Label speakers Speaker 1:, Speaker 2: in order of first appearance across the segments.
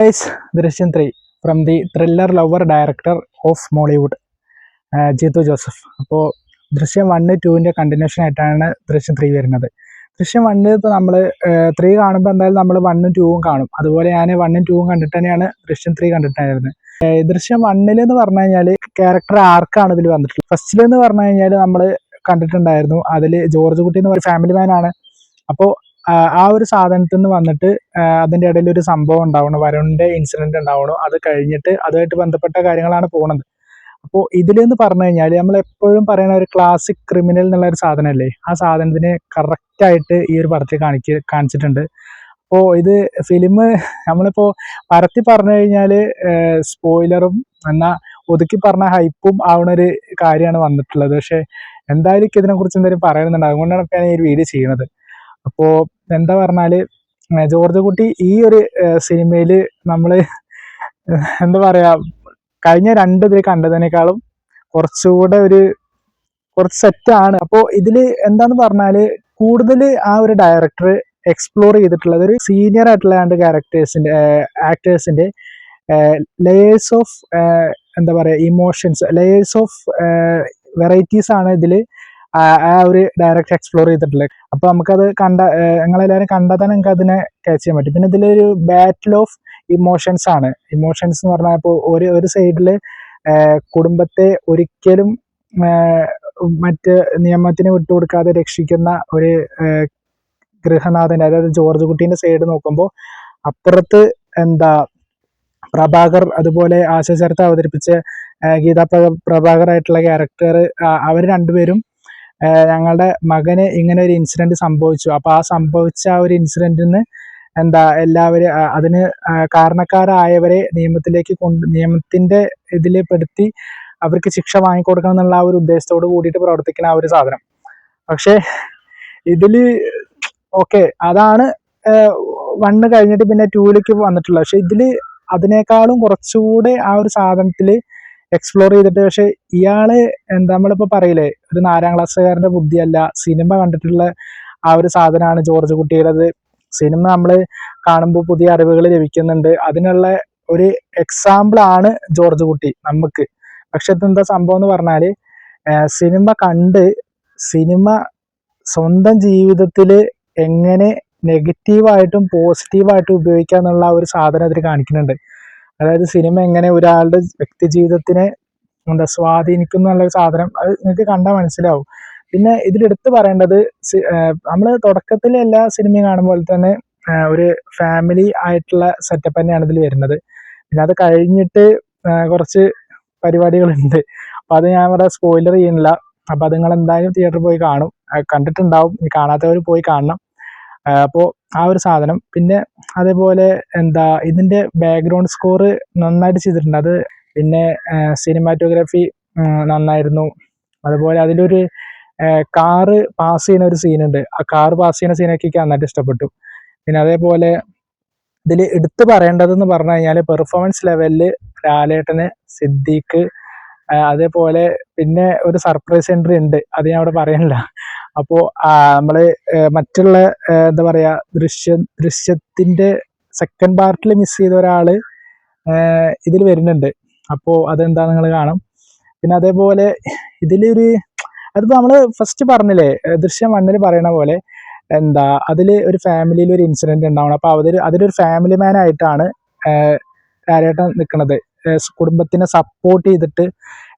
Speaker 1: Guys, ദൃശ്യം 3 from the thriller lover director of Mollywood Jeethu Joseph. അപ്പോൾ ദൃശ്യം 1-2 കണ്ടിന്യൂഷൻ ആയിട്ടാണ് ദൃശ്യം 3 വരുന്നത്. ദൃശ്യം 1 ഇപ്പോൾ നമ്മൾ 3 കാണുമ്പോൾ എന്തായാലും നമ്മൾ 1-2 കാണും. അതുപോലെ ഞാൻ 1-2 കണ്ടിട്ട് തന്നെയാണ് ദൃശ്യം 3 കണ്ടിട്ടായിരുന്നത്. ദൃശ്യം 1 എന്ന് പറഞ്ഞു കഴിഞ്ഞാൽ ക്യാരക്ടർ ആർക്കാണ് ഇതിൽ വന്നിട്ടുള്ളത്. ഫസ്റ്റിൽ എന്ന് പറഞ്ഞു കഴിഞ്ഞാൽ നമ്മൾ കണ്ടിട്ടുണ്ടായിരുന്നു, അതിൽ ജോർജ് കുട്ടി എന്ന് പറയുന്ന ഫാമിലി മാൻ ആണ്. അപ്പോൾ ആ ഒരു സാധനത്തിൽ നിന്ന് വന്നിട്ട് അതിൻ്റെ ഇടയിൽ ഒരു സംഭവം ഉണ്ടാവണം, വരുണിൻ്റെ ഇൻസിഡൻറ്റ് ഉണ്ടാവണം. അത് കഴിഞ്ഞിട്ട് അതുമായിട്ട് ബന്ധപ്പെട്ട കാര്യങ്ങളാണ് പോകുന്നത്. അപ്പോൾ ഇതിലെന്ന് പറഞ്ഞു കഴിഞ്ഞാൽ നമ്മൾ എപ്പോഴും പറയുന്ന ഒരു ക്ലാസിക് ക്രിമിനൽ എന്നുള്ള ഒരു സാധനമല്ലേ, ആ സാധനത്തിന് കറക്റ്റായിട്ട് ഈ ഒരു പടത്തിൽ കാണിച്ചിട്ടുണ്ട്. അപ്പോൾ ഇത് ഫിലിം നമ്മളിപ്പോൾ പരത്തി പറഞ്ഞു കഴിഞ്ഞാൽ സ്പോയിലറും എന്നാൽ ഒതുക്കി പറഞ്ഞ ഹൈപ്പും ആവുന്നൊരു കാര്യമാണ് വന്നിട്ടുള്ളത്. പക്ഷേ എന്തായാലും എനിക്ക് ഇതിനെക്കുറിച്ച് എന്തെങ്കിലും പറയുന്നുണ്ട്, അതുകൊണ്ടാണ് ഇപ്പോൾ ഞാൻ ഈ ഒരു വീഡിയോ ചെയ്യുന്നത്. അപ്പോൾ എന്താ പറഞ്ഞാൽ ജോർജ് കുട്ടി ഈ ഒരു സിനിമയിൽ നമ്മൾ എന്താ പറയുക, കഴിഞ്ഞ 2 ഇതിൽ കണ്ടതിനേക്കാളും കുറച്ചുകൂടെ കുറച്ച് സെറ്റാണ്. അപ്പോൾ ഇതിൽ എന്താന്ന് പറഞ്ഞാൽ കൂടുതൽ ആ ഒരു ഡയറക്ടർ എക്സ്പ്ലോർ ചെയ്തിട്ടുള്ളത് ഒരു സീനിയർ ആയിട്ടുള്ള 2 ആക്ടേഴ്സിൻ്റെ ലെയേഴ്സ് ഓഫ് എന്താ പറയുക ഇമോഷൻസ്, ലെയേഴ്സ് ഓഫ് വെറൈറ്റീസ് ആണ് ഇതിൽ ആ ഒരു ഡയറക്റ്റ് എക്സ്പ്ലോർ ചെയ്തിട്ടുള്ളത്. അപ്പോൾ നമുക്കത് നിങ്ങളെല്ലാവരും കണ്ടാൽ തന്നെ നിങ്ങൾക്ക് അതിനെ ക്യാച്ച് ചെയ്യാൻ പറ്റും. പിന്നെ ഇതിലൊരു ബാറ്റിൽ ഓഫ് ഇമോഷൻസ് ആണ്. ഇമോഷൻസ് എന്ന് പറഞ്ഞാൽ ഇപ്പോൾ ഒരു സൈഡിൽ കുടുംബത്തെ ഒരിക്കലും മറ്റ് നിയമത്തിന് വിട്ടുകൊടുക്കാതെ രക്ഷിക്കുന്ന ഒരു ഗൃഹനാഥൻ, അതായത് ജോർജ് കുട്ടീൻ്റെ സൈഡ് നോക്കുമ്പോൾ അപ്പുറത്ത് എന്താ പ്രഭാകർ, അതുപോലെ ആശാചരത്തെ അവതരിപ്പിച്ച ഗീതാ പ്രഭാകർ ആയിട്ടുള്ള ക്യാരക്ടർ, അവർ രണ്ടുപേരും ഞങ്ങളുടെ മകന് ഇങ്ങനെ ഒരു ഇൻസിഡന്റ് സംഭവിച്ചു. അപ്പോൾ ആ സംഭവിച്ച ആ ഒരു ഇൻസിഡന്റിന് എല്ലാവരും അതിന് കാരണക്കാരായവരെ നിയമത്തിന്റെ ഇതിൽ പെടുത്തി അവർക്ക് ശിക്ഷ വാങ്ങിക്കൊടുക്കണം എന്നുള്ള ആ ഒരു ഉദ്ദേശത്തോട് കൂടിയിട്ട് പ്രവർത്തിക്കുന്ന ആ ഒരു സാധനം. പക്ഷേ ഇതില് ഓക്കെ, അതാണ് 1 കഴിഞ്ഞിട്ട് പിന്നെ 2ലേക്ക് വന്നിട്ടുള്ളത്. പക്ഷെ ഇതില് അതിനേക്കാളും കുറച്ചുകൂടെ ആ ഒരു സാധനത്തില് എക്സ്പ്ലോർ ചെയ്തിട്ട്, പക്ഷെ ഇയാള് നമ്മളിപ്പോൾ പറയില്ലേ, ഒരു 4ാം ക്ലാസ്സുകാരൻ്റെ ബുദ്ധിയല്ല, സിനിമ കണ്ടിട്ടുള്ള ആ ഒരു സാധനമാണ് ജോർജ് കുട്ടിയുടേത്. സിനിമ നമ്മൾ കാണുമ്പോൾ പുതിയ അറിവുകൾ ലഭിക്കുന്നുണ്ട്, അതിനുള്ള ഒരു എക്സാമ്പിൾ ആണ് ജോർജ് കുട്ടി നമുക്ക്. പക്ഷെ ഇതെന്താ സംഭവം എന്ന് പറഞ്ഞാൽ സിനിമ കണ്ട് സിനിമ സ്വന്തം ജീവിതത്തിൽ എങ്ങനെ നെഗറ്റീവായിട്ടും പോസിറ്റീവായിട്ടും ഉപയോഗിക്കുക എന്നുള്ള ഒരു സാധനം അതിൽ കാണിക്കുന്നുണ്ട്. അതായത് സിനിമ എങ്ങനെ ഒരാളുടെ വ്യക്തി ജീവിതത്തിനെ സ്വാധീനിക്കുന്നു എന്നുള്ളൊരു സാധനം അത് നിങ്ങൾക്ക് കണ്ടാൽ മനസ്സിലാവും. പിന്നെ ഇതിലെടുത്ത് പറയേണ്ടത്, നമ്മൾ തുടക്കത്തിൽ എല്ലാ സിനിമയും കാണുമ്പോൾ തന്നെ ഒരു ഫാമിലി ആയിട്ടുള്ള സെറ്റപ്പ് തന്നെയാണ് ഇതിൽ വരുന്നത്. പിന്നെ അത് കഴിഞ്ഞിട്ട് കുറച്ച് പരിപാടികളുണ്ട്. അപ്പോൾ അത് ഞാൻ ഇവിടെ സ്പോയിലർ ചെയ്യുന്നില്ല. അപ്പോൾ അത് നിങ്ങൾ എന്തായാലും തിയേറ്ററിൽ പോയി കാണും, കണ്ടിട്ടുണ്ടാവും, കാണാത്തവർ പോയി കാണണം. അപ്പോൾ ആ ഒരു സാധനം. പിന്നെ അതേപോലെ ഇതിൻ്റെ ബാക്ക്ഗ്രൗണ്ട് സ്കോർ നന്നായിട്ട് ചെയ്തിട്ടുണ്ട്. അത് പിന്നെ സിനിമാറ്റോഗ്രാഫി നന്നായിരുന്നു. അതുപോലെ അതിലൊരു കാറ് പാസ് ചെയ്യുന്ന ഒരു സീനുണ്ട്. ആ കാറ് പാസ് ചെയ്യുന്ന സീനൊക്കെ എനിക്ക് നന്നായിട്ട് ഇഷ്ടപ്പെട്ടു. പിന്നെ അതേപോലെ ഇതിൽ എടുത്തു പറയേണ്ടതെന്ന് പറഞ്ഞു കഴിഞ്ഞാൽ പെർഫോമൻസ് ലെവലിൽ ലാലേട്ടന്, സിദ്ദീഖ്, അതേപോലെ പിന്നെ ഒരു സർപ്രൈസ് എൻട്രി ഉണ്ട്, അത് ഞാൻ അവിടെ പറയുന്നില്ല. അപ്പോൾ നമ്മൾ മറ്റുള്ള എന്താ പറയുക ദൃശ്യത്തിൻ്റെ സെക്കൻഡ് പാർട്ടിൽ മിസ് ചെയ്ത ഒരാൾ ഇതിൽ വരുന്നുണ്ട്. അപ്പോൾ അതെന്താ നിങ്ങൾ കാണും. പിന്നെ അതേപോലെ ഇതിലൊരു അതിപ്പോൾ നമ്മൾ ഫസ്റ്റ് പറഞ്ഞില്ലേ, ദൃശ്യം 1 പറയണ പോലെ അതിൽ ഒരു ഫാമിലിയിൽ ഒരു ഇൻസിഡന്റ് ഉണ്ടാവണം. അപ്പോൾ അതിലൊരു ഫാമിലി മാൻ ആയിട്ടാണ് ലാലേട്ടൻ നിൽക്കുന്നത്, കുടുംബത്തിനെ സപ്പോർട്ട് ചെയ്തിട്ട്,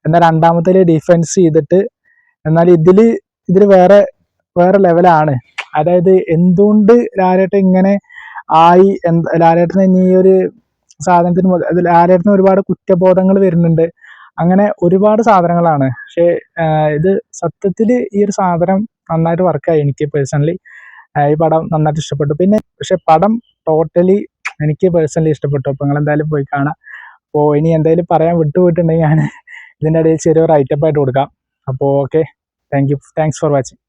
Speaker 1: എന്നാൽ രണ്ടാമത്തേൽ ഡിഫെൻസ് ചെയ്തിട്ട്. എന്നാൽ ഇതിൽ വേറെ ലെവലാണ്. അതായത് എന്തുകൊണ്ട് ലാലേട്ടൻ ഇങ്ങനെ ആയി, ലാലേട്ടന് ഇനി ഈ ഒരു സാധനത്തിന് ലാലേട്ടന് ഒരുപാട് കുറ്റബോധങ്ങൾ വരുന്നുണ്ട്. അങ്ങനെ ഒരുപാട് സാധനങ്ങളാണ്. പക്ഷേ ഇത് സത്യത്തിൽ ഈ ഒരു സാധനം നന്നായിട്ട് വർക്കായി. എനിക്ക് പേഴ്സണലി ഈ പടം നന്നായിട്ട് ഇഷ്ടപ്പെട്ടു. പിന്നെ പക്ഷെ പടം ടോട്ടലി എനിക്ക് പേഴ്സണലി ഇഷ്ടപ്പെട്ടു. അപ്പോൾ നിങ്ങൾ എന്തായാലും പോയി കാണാം. അപ്പോൾ ഇനി എന്തായാലും പറയാൻ വിട്ടുപോയിട്ടുണ്ടെങ്കിൽ ഞാൻ ഇതിൻ്റെ ഇടയിൽ ചെറിയൊരു റൈറ്റപ്പ് ആയിട്ട് കൊടുക്കാം. അപ്പോൾ ഓക്കെ, താങ്ക്സ് ഫോർ വാച്ചിങ്.